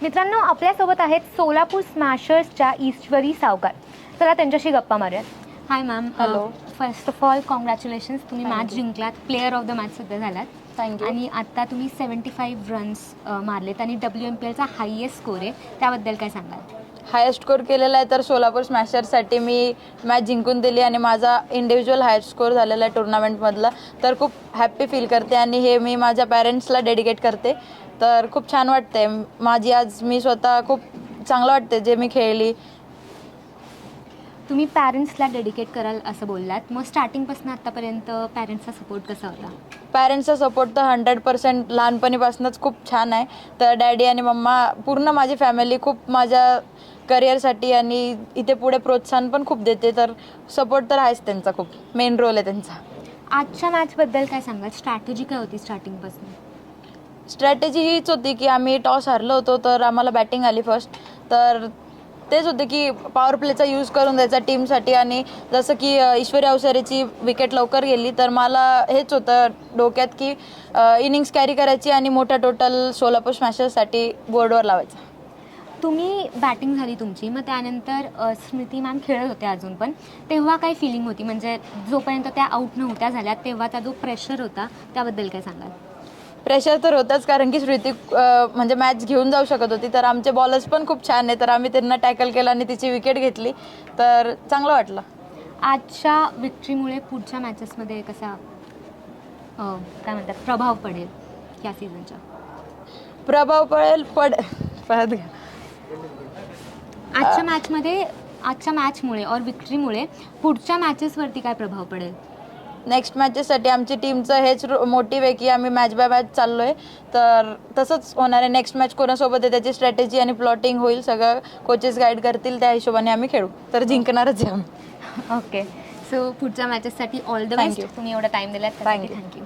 मित्रांनो, आपल्यासोबत आहेत सोलापूर स्मॅशर्सच्या ईश्वरी सावकार. चला त्यांच्याशी गप्पा मारूयात. Hi ma'am. Hello. First of all congratulations, तुम्ही मॅच जिंकलात, प्लेअर ऑफ द मॅच सुद्धा झालात. थँक्यू. आणि आता तुम्ही 75 रन्स मारलेत आणि WMPLचा हायेस्ट स्कोर आहे, त्याबद्दल काय सांगाल? हायेस्ट स्कोर केलेला आहे तर सोलापूर स्मॅशर्ससाठी मी मॅच जिंकून दिली आणि माझा इंडिव्हिज्युअल हायेस्ट स्कोर झालेला आहे टुर्नामेंटमधला. तर खूप हॅप्पी फील करते आणि हे मी माझ्या पॅरेंट्सला डेडिकेट करते. तर खूप छान वाटते माझी आज मी स्वतः खूप चांगलं वाटते जे मी खेळली. तुम्ही पॅरेंट्सला डेडिकेट कराल असं बोललात, मग स्टार्टिंगपासून आत्तापर्यंत पॅरेंट्सचा सपोर्ट कसा होता? पॅरेंट्सचा सपोर्ट तर 100% लहानपणीपासूनच खूप छान आहे. तर डॅडी आणि मम्मा पूर्ण माझी फॅमिली खूप माझ्या करिअरसाठी आणि इथे पुढे प्रोत्साहन पण खूप देते. तर सपोर्ट तर आहेच त्यांचा, खूप मेन रोल आहे त्यांचा. आजच्या मॅचबद्दल काय सांगाल? स्ट्रॅटेजी काय होती स्टार्टिंगपासून? स्ट्रॅटेजी हीच होती की आम्ही टॉस हारलो होतो तर आम्हाला बॅटिंग आली फर्स्ट. तर तेच होते की पॉवर प्लेचा यूज करून द्यायचा टीमसाठी. आणि जसं की ईश्वरी अवसरेची विकेट लवकर गेली तर मला हेच होतं डोक्यात की इनिंग्स कॅरी करायची आणि मोठा टोटल सोलापूर स्मॅशर्ससाठी बोर्डवर लावायचा. तुम्ही बॅटिंग झाली तुमची, मग त्यानंतर स्मृती मॅम खेळत होत्या अजून पण, तेव्हा काय फिलिंग होती? म्हणजे जोपर्यंत त्या आऊट नव्हत्या झाल्या तेव्हाचा जो प्रेशर होता त्याबद्दल काय सांगाल? प्रेशर तर होतंच कारण की स्मृती म्हणजे मॅच घेऊन जाऊ शकत होती. तर आमचे बॉलर्स पण खूप छान आहे तर आम्ही त्यांना टॅकल केलं आणि तिची विकेट घेतली. तर चांगलं वाटलं. आजच्या विक्ट्रीमुळे पुढच्या मॅचेसमध्ये कसा काय म्हणतात प्रभाव पडेल या सीझनच्या? प्रभाव परत घ्या. आजच्या मॅचमुळे और विक्ट्रीमुळे पुढच्या मॅचेसवरती काय प्रभाव पडेल? नेक्स्ट मॅचेससाठी आमची टीमचं हेच मोटिव्ह आहे की आम्ही मॅच बाय मॅच चाललो आहे. तर तसंच होणार आहे. नेक्स्ट मॅच कोणासोबत आहे त्याची स्ट्रॅटेजी आणि प्लॉटिंग होईल, सगळं कोचेस गाईड करतील, त्या हिशोबाने आम्ही खेळू. तर जिंकणारच आहे आम्ही. ओके, सो पुढच्या मॅचेससाठी ऑल द बेस्ट. तुम्ही एवढा टाईम दिलात, थँक्यू. थँक्यू.